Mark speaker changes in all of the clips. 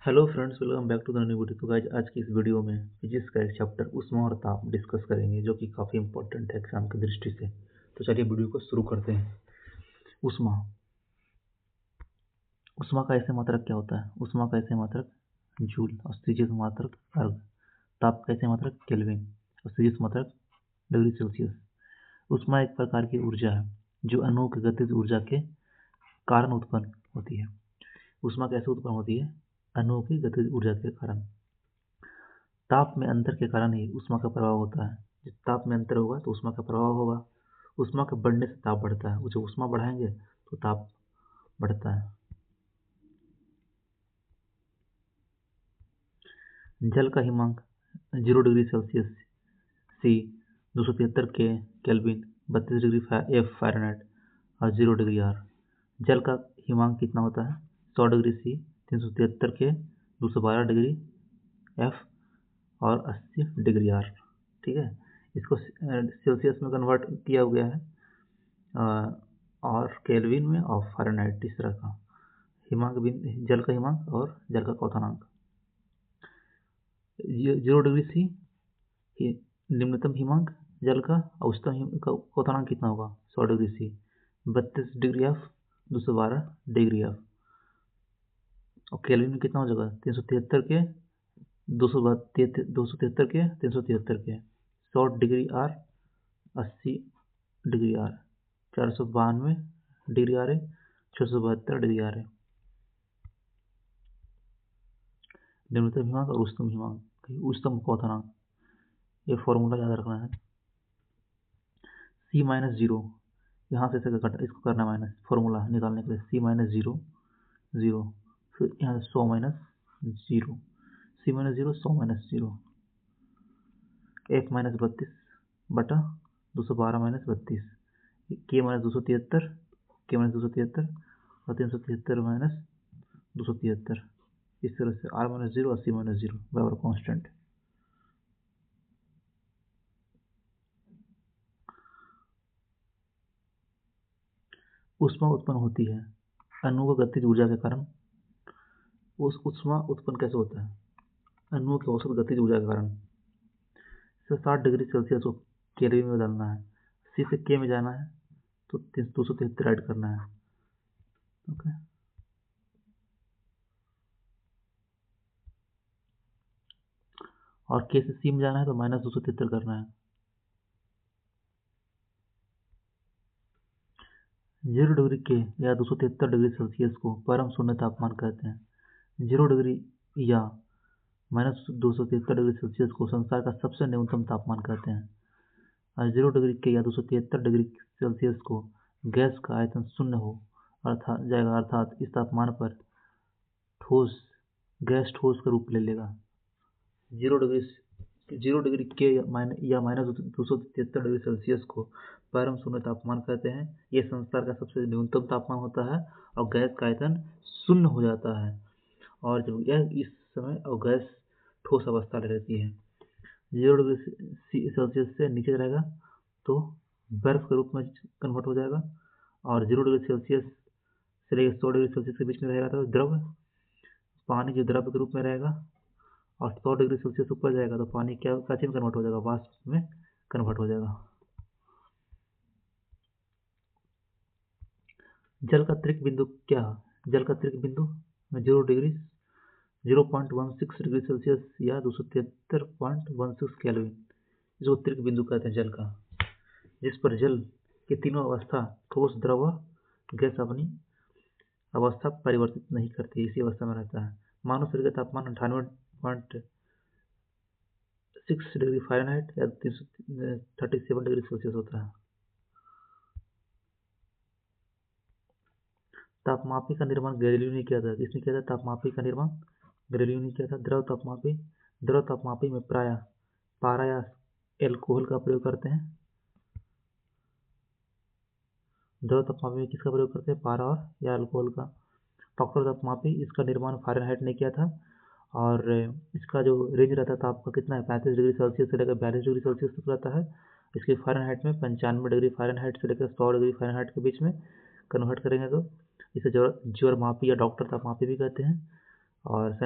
Speaker 1: Hello friends, welcome back to the new video. तो guys आज की इस वीडियो में फिजिक्स का एक चैप्टर ऊष्मा और ताप डिस्कस करेंगे, जो कि काफ़ी इंपॉर्टेंट है एग्जाम की दृष्टि से। तो चलिए वीडियो को शुरू करते हैं। ऊष्मा ऊष्मा का ऐसे मात्रक क्या होता है? ऊष्मा का ऐसे मात्रक जूल और स्थितिज मात्रक अर्ग। ताप का ऐसे मात्रक केल्विन और स्थितिज मात्रक डिग्री सेल्सियस। ऊष्मा एक प्रकार की ऊर्जा है जो अणुओं की गतिज ऊर्जा के कारण उत्पन्न होती है। ऊष्मा कैसे उत्पन्न होती है? अणुओं की गतिज ऊर्जा के कारण। ताप में अंतर के कारण ही ऊष्मा का प्रभाव होता है। जब ताप में अंतर होगा तो ऊष्मा का प्रभाव होगा। ऊष्मा के बढ़ने से ताप बढ़ता है। जब ऊष्मा बढ़ाएंगे तो ताप बढ़ता है। जल का हिमांक 0 डिग्री सेल्सियस सी 273 के केल्विन 32 डिग्री एफ फ़ारेनहाइट और 0 डिग्री आर। जल का हिमांक कितना होता है? 100 डिग्री सी 373 के 212 डिग्री एफ और 80 डिग्री आर। ठीक है, इसको सेल्सियस में कन्वर्ट किया गया है और केल्विन में और फ़ारेनहाइट। इस तरह का हिमांक भी, जल का हिमांक और जल का क्वथनांक। 0 डिग्री सी निम्नतम हिमांक जल का, और उच्चतम क्वथनांक कितना होगा? 100 degree C 32 degree F 212 degree F. और केल्विन में कितना हो जाएगा? 373 के 273 के 373 K 100 degree R 80 degree R 492 degree R है 672 डिग्री आर है। निम्नतम हिमांक और उच्चतम हिमांक, उच्चतम क्वथनांक, ये फॉर्मूला याद रखना है। C-0 यहाँ से इसको करना माइनस, फॉर्मूला निकालने के लिए C-0 0, फिर यहाँ से 100 minus 0, C-0 100 minus 0, F minus 32 बटा 212 minus 32, K minus 273, K minus 273 और 373 माइनस 273। इस तरह से R माइनस 0 और C माइनस 0 बराबर कॉन्स्टेंट। ऊष्मा उत्पन्न होती है अणुओं की गतिज ऊर्जा के कारण। उस ऊष्मा उत्पन्न कैसे होता है? अणुओं की औसत गतिज ऊर्जा के कारण। 60 डिग्री सेल्सियस को केल्विन में बदलना है, सी से के में जाना है तो 273 ऐड करना है। ओके, और के से सी में जाना है तो माइनस 273 करना है। 0 डिग्री के या 273 डिग्री सेल्सियस को परम शून्य तापमान कहते हैं। 0 डिग्री या माइनस 273 डिग्री सेल्सियस को संसार का सबसे न्यूनतम तापमान कहते हैं। और 0 डिग्री के या 273 डिग्री सेल्सियस को गैस का आयतन शून्य हो जाएगा, अर्थात इस तापमान पर गैस ठोस का रूप ले लेगा। 0 डिग्री के या माइनस 273 डिग्री सेल्सियस को परम शून्य तापमान कहते हैं। यह संसार का सबसे न्यूनतम तापमान होता है और गैस का आयतन शून्य हो जाता है, और जब यह इस समय और गैस ठोस अवस्था ले लेती है। 0 डिग्री सेल्सियस से नीचे रहेगा तो बर्फ के रूप में कन्वर्ट हो जाएगा, और 0 डिग्री सेल्सियस से लेकर 100 डिग्री सेल्सियस के बीच में रहेगा तो द्रव पानी जो द्रव के रूप में रहेगा, और 100 डिग्री सेल्सियस ऊपर जाएगा तो पानी क्या में कन्वर्ट हो जाएगा? वाष्प में कन्वर्ट हो जाएगा। जल का त्रिक बिंदु क्या है? जल का त्रिक बिंदु 0.16 डिग्री सेल्सियस या 273.16 केल्विन, जो त्रिक बिंदु कहते हैं जल का, जिस पर जल की तीनों अवस्था ठोस, द्रव, गैस अपनी अवस्था परिवर्तित नहीं करती, इसी अवस्था में रहता है। मानव शरीर का तापमान 98.6 डिग्री फ़ारेनहाइट या 337 डिग्री सेल्सियस होता है। तापमापी का निर्माण गैलीलियो ने किया था। किसने किया था तापमापी का निर्माण? गैलीलियो ने किया था। द्रव तापमापी में प्रायः पारा या एल्कोहल का प्रयोग करते हैं। द्रव तापमापी में किसका प्रयोग करते हैं? पारा और या अल्कोहल का। डॉक्टर तापमापी, इसका निर्माण फ़ारेनहाइट ने किया था, और इसका जो रेंज रहता था आपका कितना है? 35 डिग्री सेल्सियस से लेकर 42 डिग्री सेल्सियस तक रहता है। इसकी फ़ारेनहाइट में 95 डिग्री फ़ारेनहाइट से लेकर 100 डिग्री फ़ारेनहाइट के बीच में कन्वर्ट करेंगे तो इसे ज्वरमापी या डॉक्टर तापमापी भी कहते हैं। और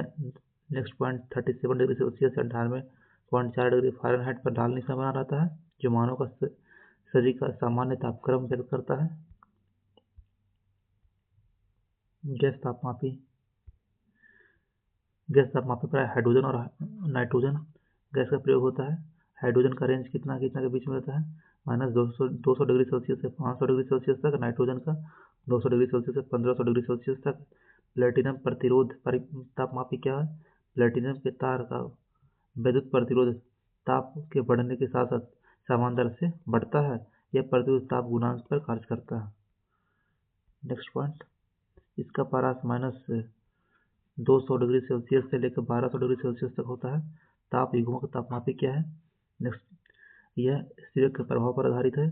Speaker 1: नेक्स्ट पॉइंट 37 डिग्री सेल्सियस या 98.4 डिग्री फ़ारेनहाइट पर लाल निशान बना रहता है, जो मानव का शरीर का सामान्य तापक्रम व्यक्त करता है। गैस तापमापी प्राय हाइड्रोजन और नाइट्रोजन गैस का प्रयोग होता है। हाइड्रोजन का रेंज कितना के बीच में रहता है, -200 डिग्री सेल्सियस से 500 डिग्री सेल्सियस तक। नाइट्रोजन का 200 डिग्री सेल्सियस से 1500 डिग्री सेल्सियस तक। प्लेटिनम प्रतिरोध तापमापी क्या है? प्लेटिनम के तार का विद्युत प्रतिरोध ताप के बढ़ने के साथ साथ समान दर से बढ़ता है। यह प्रतिरोध ताप गुणांक पर कार्य करता है। नेक्स्ट पॉइंट, इसका पारा -200 डिग्री सेल्सियस से लेकर 1200 डिग्री सेल्सियस तक होता है। ताप युग्मों का तापमापी क्या है? नेक्स्ट, यह सीबेक के प्रभाव पर आधारित है।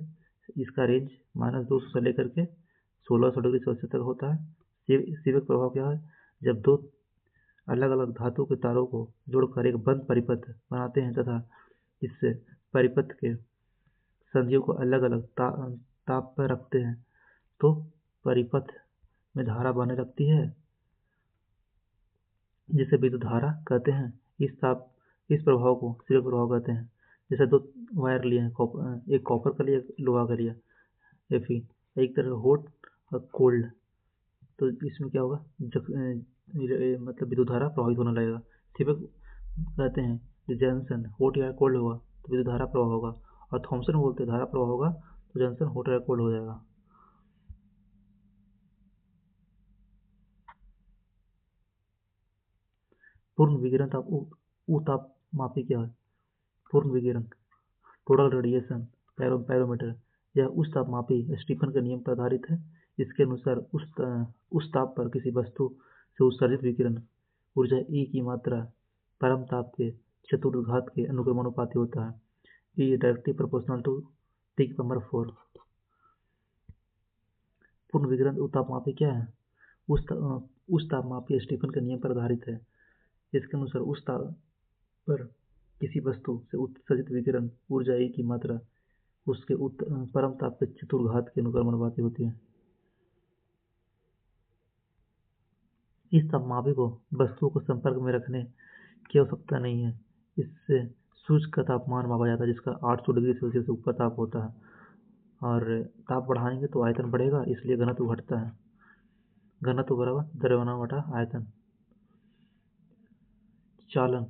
Speaker 1: इसका रेंज -200 से लेकर के 1600 डिग्री सेल्सियस तक होता है। सीबेक प्रभाव क्या है? जब दो अलग अलग धातु के तारों को जोड़कर एक बंद परिपथ बनाते हैं तथा इससे परिपथ के संधियों को अलग अलग ताप पर रखते हैं तो परिपथ में धारा बहने लगती है, जिसे विद्युत धारा कहते हैं। इस प्रभाव को सीबेक प्रभाव कहते हैं। जैसे दो वायर लिए हैं, एक कॉपर का लिया, एक लोहा का लिया, Fe, एक तरह हॉट और कोल्ड, तो इसमें क्या होगा, मतलब विद्युत धारा प्रभावित होने लगेगा। सीबेक कहते हैं कि जंक्शन हॉट या कोल्ड होगा तो विद्युत धारा प्रभाव होगा, और थॉमसन बोलते हैं धारा प्रभाव होगा तो जंक्शन हॉट या कोल्ड हो जाएगा। पूर्ण विकिरण तापमापी क्या है? पूर्ण विकिरण टोटल रेडिएशन पैरोमीटर, यह उस तापमापी स्टीफन के नियम पर आधारित है। इसके अनुसार उस ताप पर किसी वस्तु से उत्सर्जित विकिरण ऊर्जा E की मात्रा परम ताप के चतुर्घात के अनुक्रमानुपाती होता है। E directly proportional to 10⁴। पूर्ण विकिरण तापमापी क्या है? उस तापमापी स्टीफन के नियम पर आधारित है। इसके अनुसार उस ताप पर किसी वस्तु से उत्सर्जित विकिरण ऊर्जा E की मात्रा उसके परम ताप के चतुर्घात के अनुक्रमानुपाती होती है। इस तापमापी को वस्तुओं को संपर्क में रखने की आवश्यकता नहीं है। इससे सूर्य का तापमान मापा जाता है, जिसका 800 डिग्री सेल्सियस से ऊपर ताप होता है, और ताप बढ़ाएंगे तो आयतन बढ़ेगा, इसलिए घनत्व घटता है। घनत्व बराबर द्रव्यमान बटा आयतन। चालन,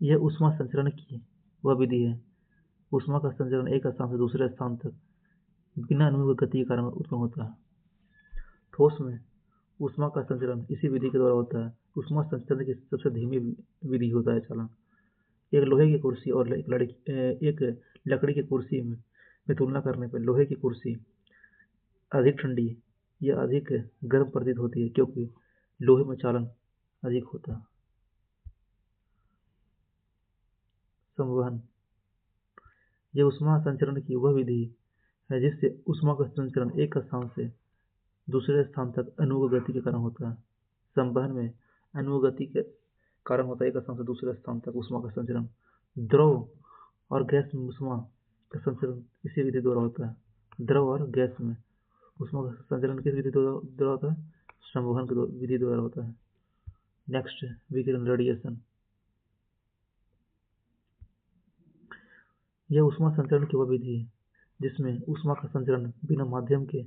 Speaker 1: यह ऊष्मा संचरण की वह विधि है। ऊष्मा का संचरण एक स्थान से दूसरे स्थान तक बिना अनुमेय गति के कारण उत्पन्न होता है। ठोस में ऊष्मा का संचरण इसी विधि के द्वारा होता है। ऊष्मा संचरण की सबसे धीमी विधि होता है चालन। एक लोहे की कुर्सी और एक लकड़ी की कुर्सी में तुलना करने पर लोहे की कुर्सी अधिक ठंडी या अधिक गर्म प्रतीत होती है, क्योंकि लोहे में चालन अधिक होता है। संवहन, यह ऊष्मा संचरण की वह विधि है जिससे ऊष्मा का संचरण एक स्थान से दूसरे स्थान तक अनुग गति के कारण होता है। संवहन में अनुग गति के कारण होता है एक स्थान से दूसरे स्थान तक ऊष्मा का संचरण। द्रव और गैस में ऊष्मा का संचरण इसी विधि द्वारा होता है। द्रव और गैस में ऊष्मा का संचरण किस विधि द्वारा होता है? संवहन की विधि द्वारा होता है। नेक्स्ट, विकिरण रेडिएशन। यह ऊष्मा संचरण की वह विधि है जिसमें ऊष्मा का संचरण बिना माध्यम के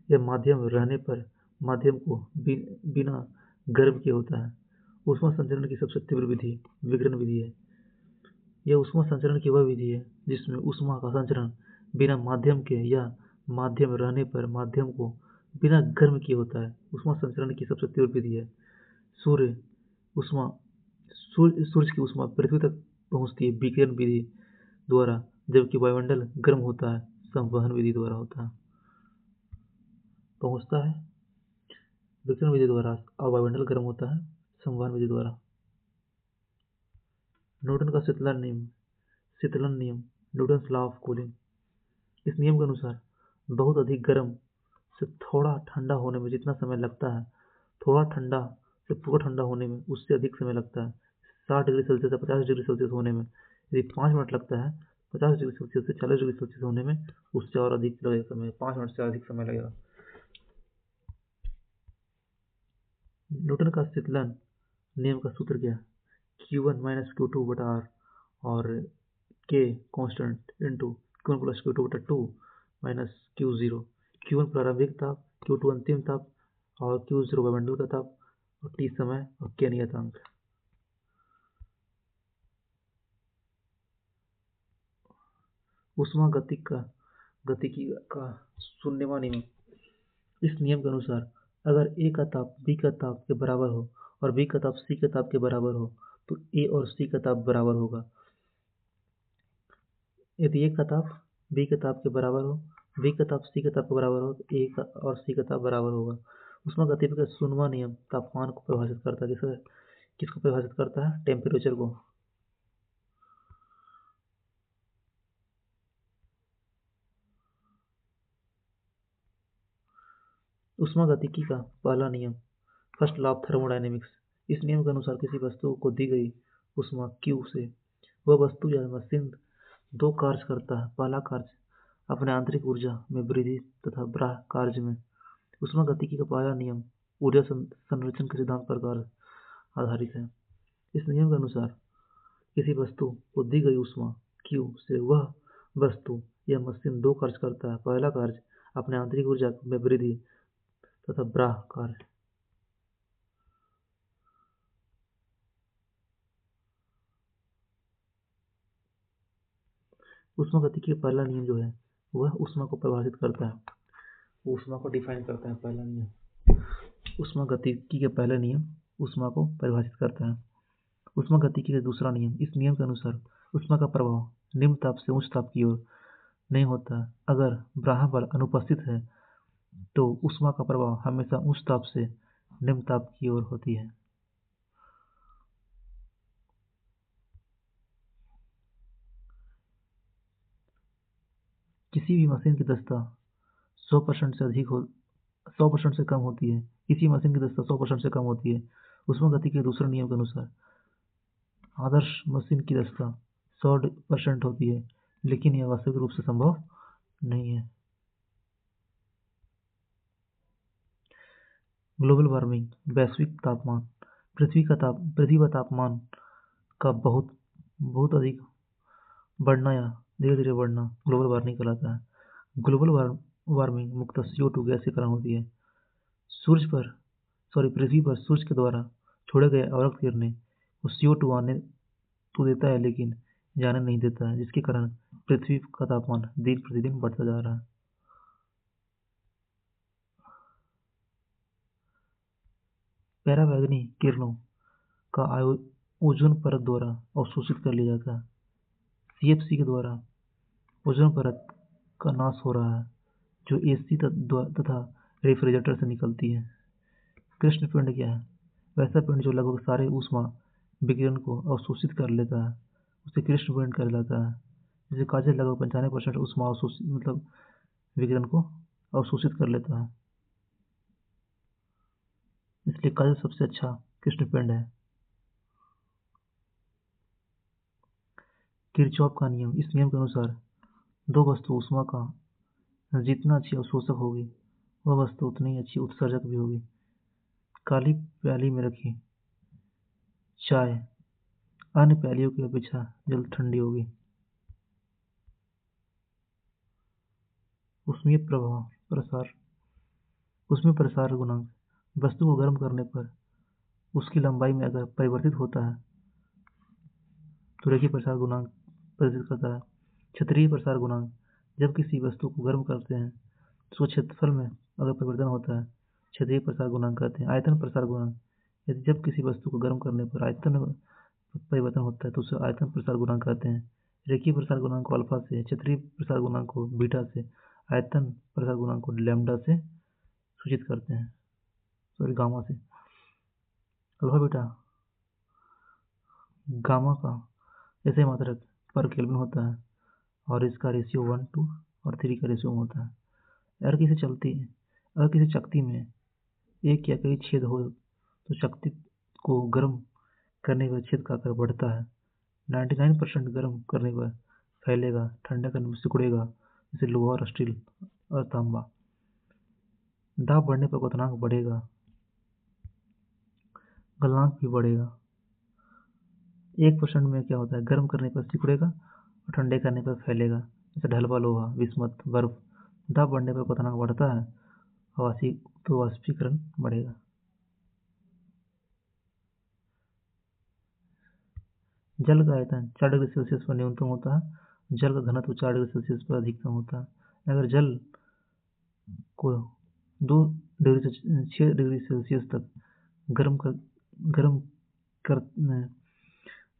Speaker 1: या माध्यम रहने पर माध्यम को बिना गर्म किए होता है। ऊष्मा संचरण की सबसे तीव्र विधि विकिरण विधि है। यह ऊष्मा संचरण की वह विधि है जिसमें ऊष्मा का संचरण बिना माध्यम के या माध्यम रहने पर माध्यम को बिना गर्म किए होता है। ऊष्मा संचरण की सबसे तीव्र विधि है। सूर्य की ऊष्मा पृथ्वी तक पहुंचती है विकिरण विधि द्वारा, जबकि वायुमंडल गर्म होता है संवहन विधि द्वारा होता है। पहुंचता है विकिरण विधि द्वारा और वायुमंडल गर्म होता है संवहन विधि द्वारा। न्यूटन का शीतलन नियम न्यूटन्स लॉ ऑफ कूलिंग। इस नियम के अनुसार बहुत अधिक गर्म से थोड़ा ठंडा होने में जितना समय लगता है, थोड़ा ठंडा से पूरा ठंडा होने में उससे अधिक समय लगता है। 60 डिग्री सेल्सियस से 50 डिग्री सेल्सियस होने में यदि 5 मिनट लगता है, 50 डिग्री सेल्सियस से 40 डिग्री सेल्सियस होने में उससे और अधिक लगेगा समय, 5 मिनट से अधिक समय लगेगा। न्यूटन का शीतलन नियम का सूत्र क्या है? Q1 माइनस Q2 बटा R और K constant into Q1 plus Q2 बटा 2 माइनस Q0। Q1 प्रारंभिक ताप, Q2 अंतिम ताप और Q0 वायुमंडल का ताप और T समय और K नियतांक। गतिकी का शून्यवां नियम। इस नियम के अनुसार अगर A का ताप B का ताप के बराबर हो और B का ताप C के ताप के बराबर हो तो A और C का ताप बराबर होगा। यदि A का ताप B के ताप के बराबर हो, B का ताप C के ताप के बराबर हो तो A का और C का ताप बराबर होगा। ऊष्मागतिकी का शून्यवां नियम तापमान को परिभाषित करता है। किसको परिभाषित करता है? टेम्परेचर को। ऊष्मागतिकी का पहला नियम, फर्स्ट लॉ ऑफ थर्मोडायनेमिक्स। इस नियम के अनुसार किसी वस्तु को दी गई ऊष्मा Q से वह वस्तु या मशीन दो कार्य करता है। पहला कार्य अपने आंतरिक ऊर्जा में वृद्धि तथा बाह्य कार्य में। ऊष्मागतिकी का पहला नियम ऊर्जा संरक्षण के सिद्धांत पर आधारित है। इस नियम के अनुसार किसी वस्तु को दी गई ऊष्मा Q से वह वस्तु या मशीन दो कार्य करता है। पहला कार्य अपने आंतरिक ऊर्जा में वृद्धि तथा बाह्य कार्य। ऊष्मागतिकी का पहला नियम जो है वह ऊष्मा को परिभाषित करता है, ऊष्मा को डिफाइन करता है। पहला नियम ऊष्मागतिकी के पहला नियम ऊष्मा को परिभाषित करता है। ऊष्मागतिकी का दूसरा नियम, इस नियम के अनुसार ऊष्मा का प्रवाह निम्न ताप से उच्च ताप की ओर नहीं होता। अगर बाह्य बल अनुपस्थित है तो ऊष्मा का प्रवाह हमेशा उच्च ताप से निम्न ताप की ओर होती है। किसी भी मशीन की दक्षता 100% से अधिक हो 100% से कम होती है। किसी मशीन की दक्षता 100% से कम होती है। ऊष्मागतिकी के दूसरे नियम के अनुसार आदर्श मशीन की दक्षता 100% होती है, लेकिन यह वास्तविक रूप से संभव नहीं है। ग्लोबल वार्मिंग, वैश्विक तापमान। पृथ्वी का तापमान का बहुत अधिक बढ़ना या धीरे धीरे बढ़ना ग्लोबल वार्मिंग कहलाता है। ग्लोबल वार्मिंग मुख्यतः CO2 गैस के कारण होती है। पृथ्वी पर सूर्य के द्वारा छोड़े गए अवरक्त किरणें को CO2 आने तो देता है लेकिन जाने नहीं देता है, जिसके कारण पृथ्वी का तापमान दिन प्रतिदिन बढ़ता जा रहा है। पराबैंगनी किरणों का ओजोन परत द्वारा अवशोषित कर लिया जाता है। CFC के द्वारा ओजोन परत का नाश हो रहा है जो AC तथा रेफ्रिजरेटर से निकलती है। कृष्ण पिंड क्या है? वैसा पिंड जो लगभग सारे ऊष्मा विकिरण को अवशोषित कर लेता है उसे कृष्ण पिंड कहलाता है। जैसे काजल लगभग 95% ऊष्मा विकिरण को अवशोषित कर लेता है, इसलिए काजल सबसे अच्छा कृष्ण पिंड है। किरचॉफ का नियम, इस नियम के अनुसार दो वस्तु ऊष्मा का जितना अच्छी अवशोषक होगी वह वस्तु उतनी अच्छी उत्सर्जक भी होगी। काली प्याली में रखी चाय अन्य प्यालियों की अपेक्षा जल्द ठंडी होगी। ऊष्मीय प्रसार गुणांक, वस्तु को गर्म करने पर उसकी लंबाई में अगर परिवर्तित होता है तो रेखीय प्रसार गुणांक प्रदर्शित करता है। क्षेत्रीय प्रसार गुणांक, जब किसी वस्तु को गर्म करते हैं तो क्षेत्रफल में अगर परिवर्तन होता है क्षेत्रीय प्रसार गुणांक कहते हैं। आयतन प्रसार गुणांक, यदि जब किसी वस्तु को गर्म करने पर आयतन में परिवर्तन होता है तो उसे आयतन प्रसार गुणांक कहते हैं। रेखीय प्रसार गुणांक को अल्फा से, क्षेत्रीय प्रसार गुणांक को बीटा से, आयतन प्रसार गुणांक को लैम्ब्डा से सूचित करते हैं, गामा से। अल्फा बीटा गामा का ऐसे मात्रक पर केल्विन होता है और इसका रेशियो 1 to 3 का रेशियो होता है। अगर किसी चकती में एक या कई छेद हो तो चकती को गर्म करने पर छेद का आकार बढ़ता है। 99% गर्म करने पर फैलेगा, ठंडा करने पर सिकुड़ेगा, जैसे लोहा और स्टील और तांबा। दाब बढ़ने पर क्वथनांक बढ़ेगा। गलनांक भी बढ़ेगा। 1% में क्या होता है, गर्म करने पर सिकुड़ेगा और ठंडे करने पर फैलेगा। जैसे ढलवा लोहा, बिस्मत, बर्फ। दाब बढ़ने पर क्वथनांक बढ़ता है तो वाष्पीकरण बढ़ेगा। जल का आयतन 4 डिग्री सेल्सियस पर न्यूनतम होता है, जल का घनत्व 4 डिग्री सेल्सियस पर अधिकतम होता है। अगर जल को 2 डिग्री से 6 डिग्री सेल्सियस तक गर्म कर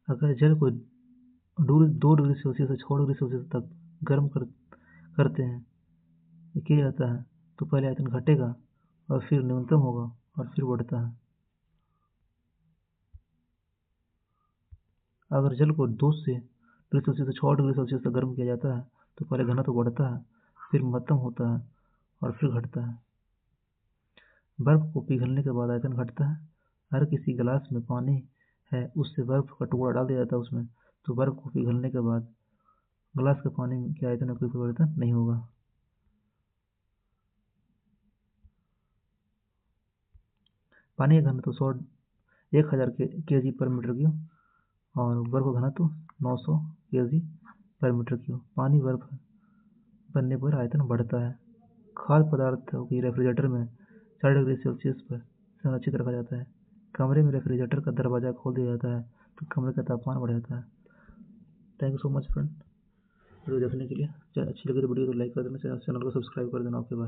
Speaker 1: अगर जल को 2 डिग्री सेल्सियस से 6 डिग्री सेल्सियस तक गर्म करते हैं, किया जाता है, तो पहले आयतन घटेगा और फिर न्यूनतम होगा और फिर बढ़ता है। अगर जल को 2 डिग्री सेल्सियस से 6 डिग्री सेल्सियस तक गर्म किया जाता है, तो पहले घनत्व बढ़ता है, फिर मध्यम होता है और फिर घटता है। बर्फ को पिघलने के बाद आयतन घटता है। अगर किसी गिलास में पानी है, उससे बर्फ का टुकड़ा डाल दिया जाता है उसमें, तो बर्फ को पिघलने के बाद गिलास के पानी के आयतन में कोई परिवर्तन नहीं होगा। पानी का घनत्व 1000 केजी पर मीटर क्यूब और बर्फ का घनत्व 900 केजी पर मीटर क्यूब। पानी बर्फ बनने पर आयतन बढ़ता है। खाद्य पदार्थों की रेफ्रिजरेटर में 4 डिग्री सेल्सियस पर संरक्षित रखा जाता है। कमरे में रेफ्रिजरेटर का दरवाजा खोल दिया जाता है तो कमरे का तापमान बढ़ जाता है। Thank you so much friend video देखने के लिए। अच्छी लगी तो वीडियो को लाइक कर देना, चैनल को सब्सक्राइब कर देना। Okay bye.